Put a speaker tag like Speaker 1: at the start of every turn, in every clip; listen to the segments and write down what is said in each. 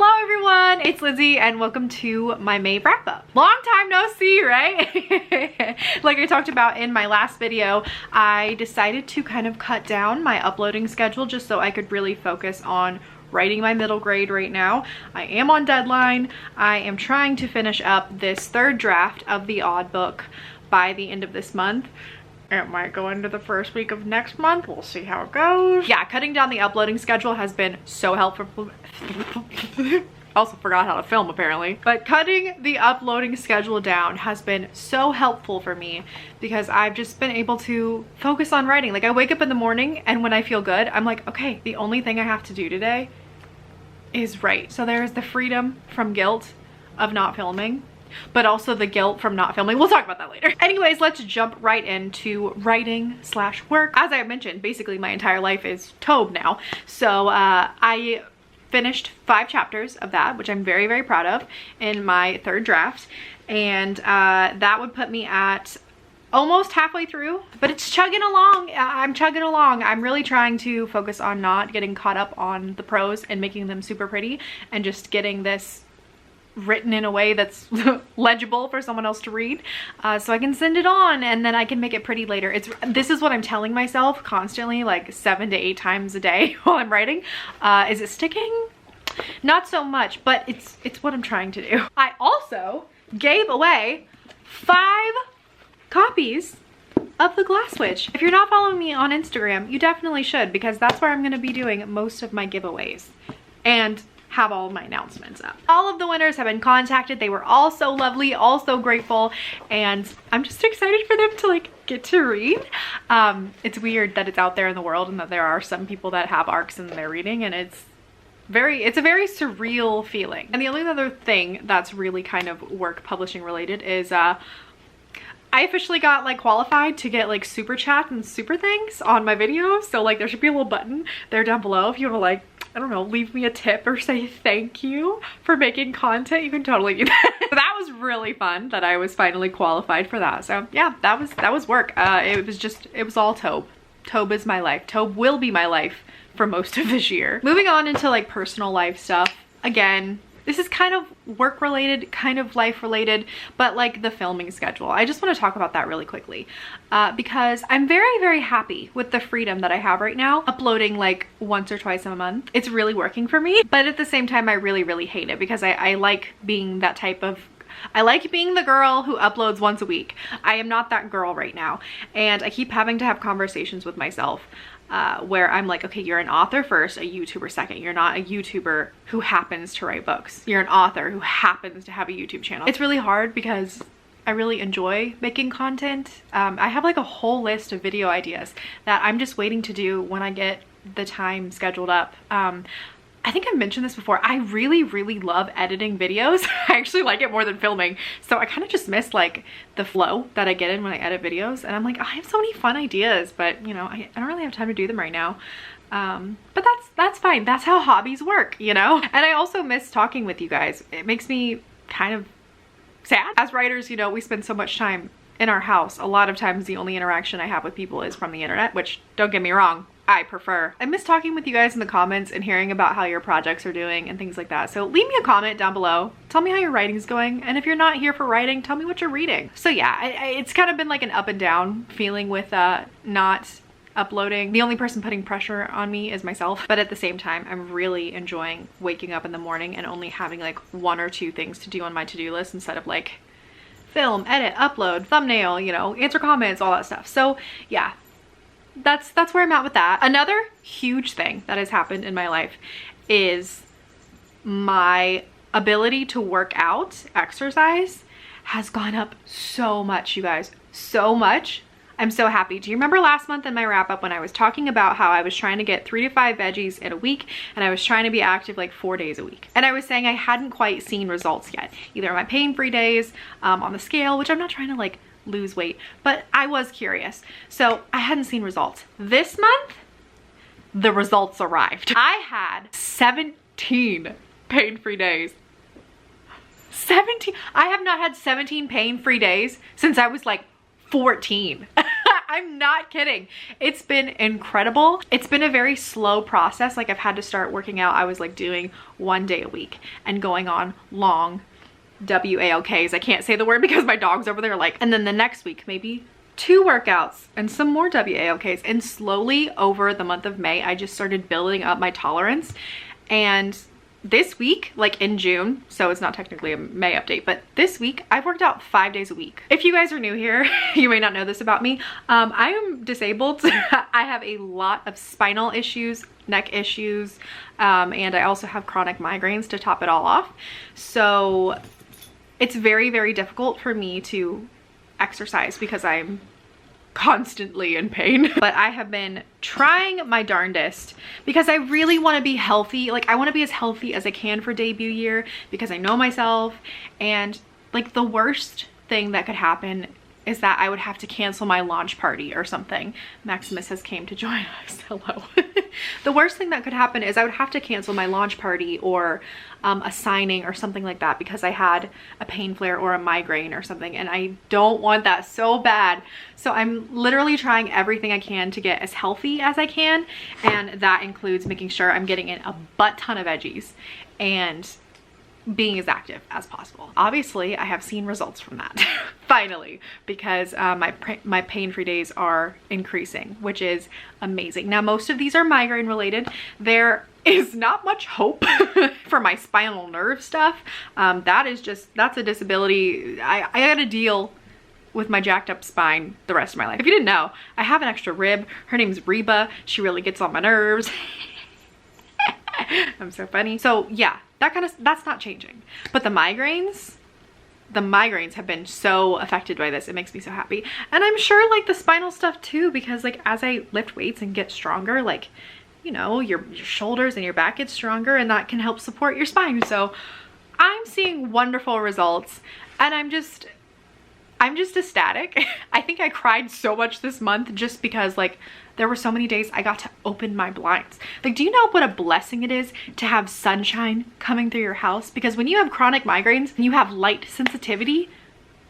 Speaker 1: Hello everyone, it's Lizzie and welcome to my May wrap up. Long time no see, right? Like I talked about in my last video, I decided to kind of cut down my uploading schedule just so I could really focus on writing my middle grade right now. I am on deadline. I am trying to finish up this third draft of the Odd book by the end of this month. It might go into the first week of next month. We'll see how it goes. Yeah, cutting down the uploading schedule has been so helpful. Also forgot how to film apparently. But cutting the uploading schedule down has been so helpful for me because I've just been able to focus on writing. Like I wake up in the morning and when I feel good, I'm like, okay, the only thing I have to do today is write. So there's the freedom from guilt of not filming, but also the guilt from not filming. We'll talk about that later. Anyways, let's jump right into writing / work. As I mentioned, basically my entire life is Tobe now. So I finished 5 chapters of that, which I'm very, very proud of in my third draft. And that would put me at almost halfway through, but it's chugging along. I'm chugging along. I'm really trying to focus on not getting caught up on the prose and making them super pretty and just getting this written in a way that's legible for someone else to read, so I can send it on and then I can make it pretty later. This is what I'm telling myself constantly, like 7 to 8 times a day while I'm writing. Is it sticking? Not so much, but it's what I'm trying to do. I also gave away 5 copies of The Glass Witch. If you're not following me on Instagram, you definitely should, because that's where I'm going to be doing most of my giveaways and have all of my announcements up. All of the winners have been contacted. They were all so lovely, all so grateful, and I'm just excited for them to like get to read. It's weird that it's out there in the world and that there are some people that have ARCs in their reading, and it's a very surreal feeling. And the only other thing that's really kind of work publishing related is I officially got like qualified to get like super chat and super things on my videos. So like there should be a little button there down below if you want to like, I don't know, leave me a tip or say thank you for making content. You can totally do that. So that was really fun that I was finally qualified for that. So yeah, that was work. It was all Tobe. Tobe is my life. Tobe will be my life for most of this year. Moving on into like personal life stuff. Again, this is kind of work related, kind of life related, but like the filming schedule. I just want to talk about that really quickly because I'm very, very happy with the freedom that I have right now, uploading like once or twice a month. It's really working for me, but at the same time, I really, really hate it because I like being that type of I like being the girl who uploads once a week. I am not that girl right now. And I keep having to have conversations with myself where I'm like, okay, you're an author first, a YouTuber second. You're not a YouTuber who happens to write books. You're an author who happens to have a YouTube channel. It's really hard because I really enjoy making content. I have like a whole list of video ideas that I'm just waiting to do when I get the time scheduled up. I think I've mentioned this before. I really, really love editing videos. I actually like it more than filming. So I kind of just miss like the flow that I get in when I edit videos. And I'm like, I have so many fun ideas, but you know, I don't really have time to do them right now. But that's fine. That's how hobbies work, you know? And I also miss talking with you guys. It makes me kind of sad. As writers, you know, we spend so much time in our house. A lot of times the only interaction I have with people is from the internet, which don't get me wrong, I prefer. I miss talking with you guys in the comments and hearing about how your projects are doing and things like that. So leave me a comment down below. Tell me how your writing's going. And if you're not here for writing, tell me what you're reading. So yeah, it's kind of been like an up and down feeling with not uploading. The only person putting pressure on me is myself. But at the same time, I'm really enjoying waking up in the morning and only having like 1 or 2 things to do on my to-do list instead of like film, edit, upload, thumbnail, you know, answer comments, all that stuff. So yeah, that's where I'm at with that. Another huge thing that has happened in my life is my ability to work out, exercise, has gone up so much, you guys, so much. I'm so happy. Do you remember last month in my wrap up when I was talking about how I was trying to get 3 to 5 veggies in a week and I was trying to be active like 4 days a week? And I was saying I hadn't quite seen results yet, either on my pain-free days, on the scale, which I'm not trying to like lose weight, but I was curious. So I hadn't seen results. This month, the results arrived. I had 17 pain-free days. 17. I have not had 17 pain-free days since I was like 14. I'm not kidding. It's been incredible. It's been a very slow process. Like I've had to start working out. I was like doing 1 day a week and going on long WALKs. I can't say the word because my dog's over there like, and then the next week, maybe 2 workouts and some more WALKs. And slowly over the month of May, I just started building up my tolerance. And this week, like in June, so it's not technically a May update, but this week I've worked out 5 days a week. If you guys are new here, you may not know this about me. I am disabled. I have a lot of spinal issues, neck issues, and I also have chronic migraines to top it all off. So it's very, very difficult for me to exercise because I'm constantly in pain. But I have been trying my darndest because I really want to be healthy. Like I want to be as healthy as I can for debut year because I know myself, and like the worst thing that could happen is that I would have to cancel my launch party or something. Maximus has came to join us. Hello. The worst thing that could happen is I would have to cancel my launch party or a signing or something like that because I had a pain flare or a migraine or something, and I don't want that so bad. So I'm literally trying everything I can to get as healthy as I can, and that includes making sure I'm getting in a butt ton of veggies and being as active as possible. Obviously, I have seen results from that finally, because my pain-free days are increasing, which is amazing. Now, most of these are migraine related. There is not much hope for my spinal nerve stuff. That's a disability. I gotta deal with my jacked up spine the rest of my life. If you didn't know, I have an extra rib. Her name's Reba. She really gets on my nerves. I'm so funny. So yeah, that's not changing. But the migraines have been so affected by this. It makes me so happy. And I'm sure like the spinal stuff too, because like as I lift weights and get stronger, like, you know, your shoulders and your back get stronger, and that can help support your spine. So I'm seeing wonderful results, and I'm just ecstatic. I think I cried so much this month just because like there were so many days I got to open my blinds. Like, do you know what a blessing it is to have sunshine coming through your house? Because when you have chronic migraines and you have light sensitivity,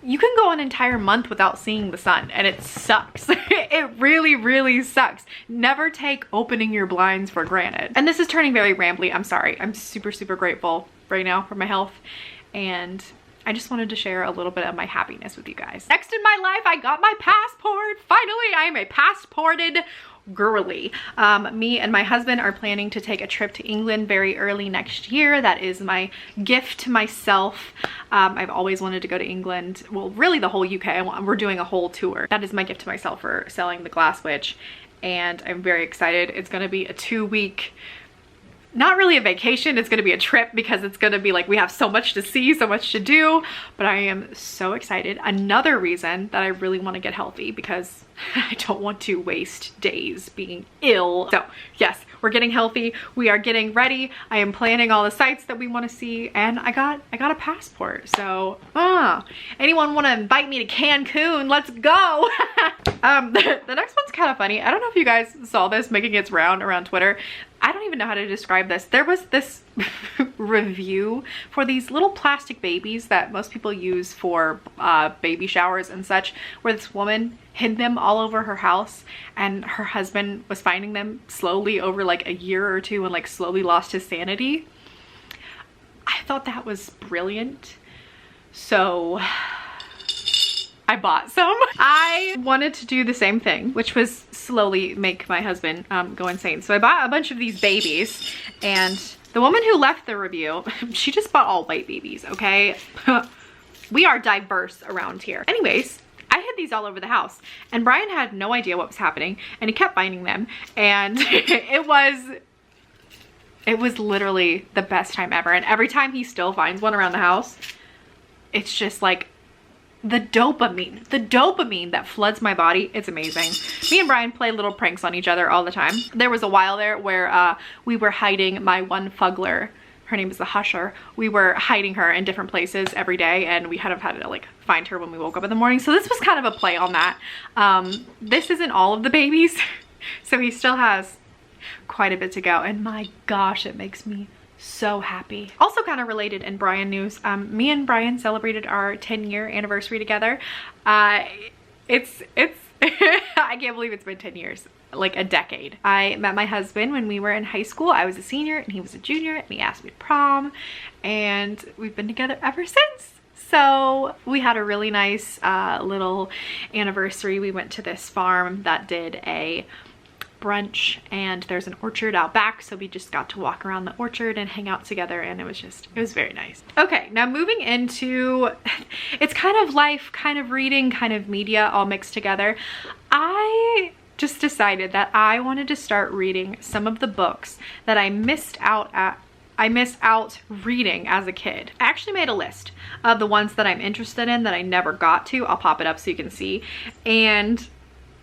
Speaker 1: you can go an entire month without seeing the sun, and it sucks. It really, really sucks. Never take opening your blinds for granted. And this is turning very rambly. I'm sorry. I'm super, super grateful right now for my health, and I just wanted to share a little bit of my happiness with you guys. Next in my life, I got my passport. Finally, I am a passported girly. Me and my husband are planning to take a trip to England very early next year. That is my gift to myself. I've always wanted to go to England. Well, really the whole UK. We're doing a whole tour. That is my gift to myself for selling the Glass Witch. And I'm very excited. It's gonna be a 2-week, not really a vacation, it's gonna be a trip, because it's gonna be like we have so much to see, so much to do, but I am so excited. Another reason that I really want to get healthy, because I don't want to waste days being ill. So yes, we're getting healthy, we are getting ready. I am planning all the sites that we want to see, and I got a passport. So anyone want to invite me to Cancun? Let's go. The next one's kind of funny. I don't know if you guys saw this making its round around Twitter. I don't even know how to describe this. There was this review for these little plastic babies that most people use for baby showers and such, where this woman hid them all over her house, and her husband was finding them slowly over like a year or two, and like slowly lost his sanity. I thought that was brilliant. So I bought some. I wanted to do the same thing, which was slowly make my husband go insane. So I bought a bunch of these babies, and the woman who left the review, she just bought all white babies, okay? We are diverse around here. Anyways, I hid these all over the house, and Brian had no idea what was happening, and he kept finding them, and it was literally the best time ever. And every time he still finds one around the house, it's just like the dopamine that floods my body. It's amazing. Me and Brian play little pranks on each other all the time. There was a while there where we were hiding my one fuggler. Her name is the Husher. We were hiding her in different places every day, and we kind of had to like find her when we woke up in the morning. So this was kind of a play on that. This isn't all of the babies, so he still has quite a bit to go, and my gosh, it makes me so happy. Also kind of related in Brian news, me and Brian celebrated our 10-year anniversary together. It's I can't believe it's been 10 years, like a decade. I met my husband when we were in high school. I was a senior and he was a junior, and he asked me to prom, and we've been together ever since. So we had a really nice little anniversary. We went to this farm that did a brunch, and there's an orchard out back, so we just got to walk around the orchard and hang out together, and it was very nice. Okay, now moving into, it's kind of life, kind of reading, kind of media all mixed together. I just decided that I wanted to start reading some of the books that I missed out reading as a kid. I actually made a list of the ones that I'm interested in that I never got to. I'll pop it up so you can see. And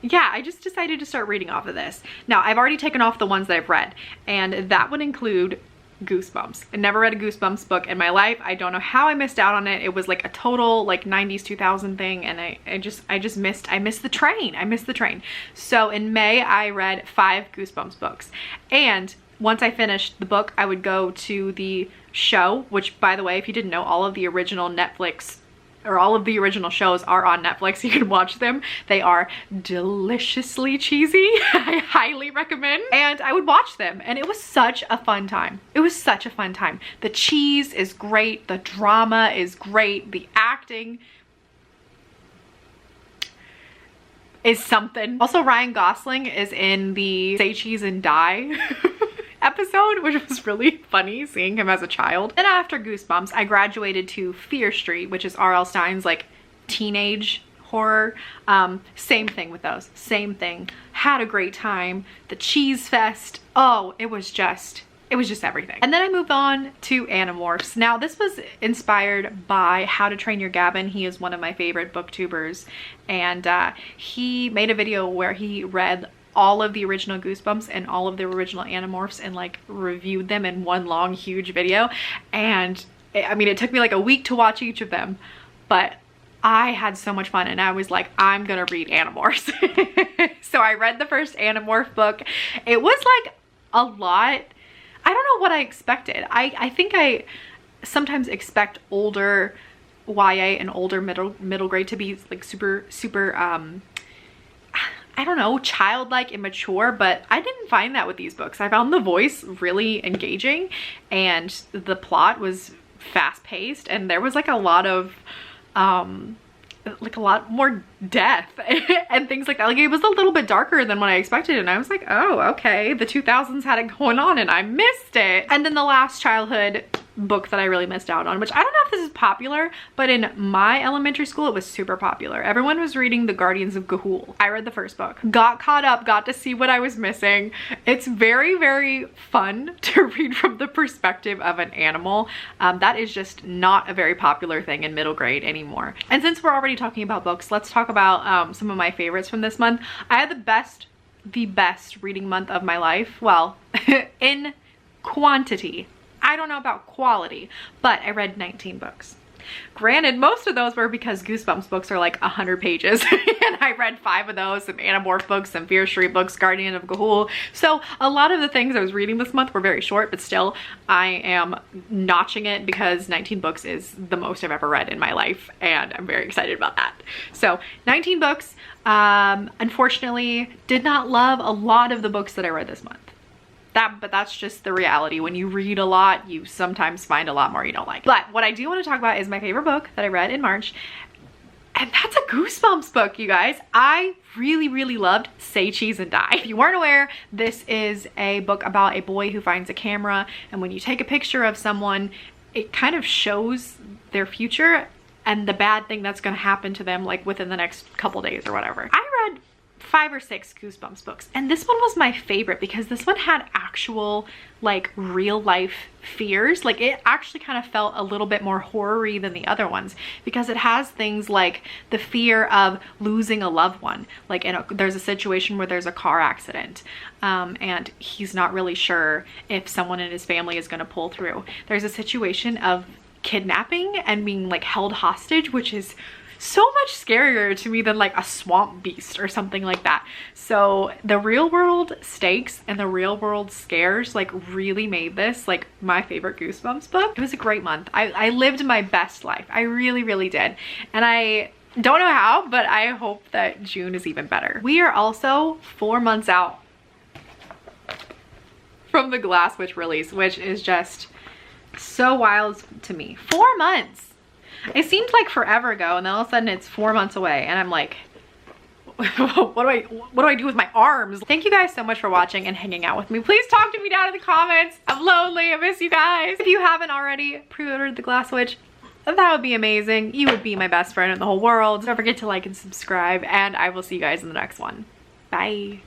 Speaker 1: yeah, I just decided to start reading off of this. Now, I've already taken off the ones that I've read, and that would include Goosebumps. I never read a Goosebumps book in my life. I don't know how I missed out on it. It was like a total like 90s 2000 thing, and I missed the train. I missed the train. So in May I read 5 Goosebumps books, and once I finished the book, I would go to the show, which, by the way, if you didn't know, all of the original Netflix or all of the original shows are on Netflix. You can watch them. They are deliciously cheesy. I highly recommend. And I would watch them, and it was such a fun time. It was such a fun time. The cheese is great. The drama is great. The acting is something. Also, Ryan Gosling is in the Say Cheese and Die episode, which was really funny seeing him as a child. Then after Goosebumps, I graduated to Fear Street, which is R.L. Stine's like teenage horror. Same thing with those, same thing. Had a great time. The Cheese Fest, oh, it was just everything. And then I moved on to Animorphs. Now, this was inspired by How to Train Your Gabbin. He is one of my favorite booktubers, and he made a video where he read all of the original Goosebumps and all of the original Animorphs and like reviewed them in one long huge video. And I mean, it took me like a week to watch each of them, but I had so much fun, and I was like, I'm gonna read Animorphs. So I read the first Animorph book. It was like a lot. I don't know what I expected. I think I sometimes expect older YA and older middle grade to be like super I don't know, childlike, immature, but I didn't find that with these books. I found the voice really engaging, and the plot was fast-paced, and there was like a lot of like a lot more death and things like that. Like, it was a little bit darker than what I expected, and I was like, oh, okay, the 2000s had it going on and I missed it. And then the last childhood book that I really missed out on, which I don't know if this is popular, but in my elementary school it was super popular. Everyone was reading The Guardians of Ga'Hoole. I read the first book, got caught up, got to see what I was missing. It's very, very fun to read from the perspective of an animal. That is just not a very popular thing in middle grade anymore. And since we're already talking about books, let's talk about some of my favorites from this month. I had the best reading month of my life. Well, in quantity. I don't know about quality, but I read 19 books. Granted, most of those were because Goosebumps books are like 100 pages, and I read 5 of those, some Animorph books, some Fear Street books, Guardian of Ga'Hoole. So a lot of the things I was reading this month were very short, but still I am notching it because 19 books is the most I've ever read in my life, and I'm very excited about that. So 19 books. Unfortunately, did not love a lot of the books that I read this month. But that's just the reality. When you read a lot, you sometimes find a lot more you don't like. But what I do want to talk about is my favorite book that I read in March, and that's a Goosebumps book, you guys. I really, really loved Say Cheese and Die. If you weren't aware, this is a book about a boy who finds a camera, and when you take a picture of someone, it kind of shows their future and the bad thing that's going to happen to them like within the next couple days or whatever. I read 5 or 6 Goosebumps books, and this one was my favorite because this one had actual like real life fears. Like, it actually kind of felt a little bit more horror-y than the other ones because it has things like the fear of losing a loved one. Like, there's a situation where there's a car accident, and he's not really sure if someone in his family is going to pull through. There's a situation of kidnapping and being like held hostage, which is so much scarier to me than like a swamp beast or something like that. So the real world stakes and the real world scares like really made this like my favorite Goosebumps book. It was a great month. I lived my best life. I really, really did. And I Don't know how, but I hope that June is even better. We are also 4 months out from the Glass Witch release, which is just so wild to me. 4 months. It seemed like forever ago, and then all of a sudden it's 4 months away, and I'm like, what do I do with my arms? Thank you guys so much for watching and hanging out with me. Please talk to me down in the comments. I'm lonely. I miss you guys. If you haven't already pre-ordered the Glass Witch, that would be amazing. You would be my best friend in the whole world. Don't forget to like and subscribe, and I will see you guys in the next one. Bye.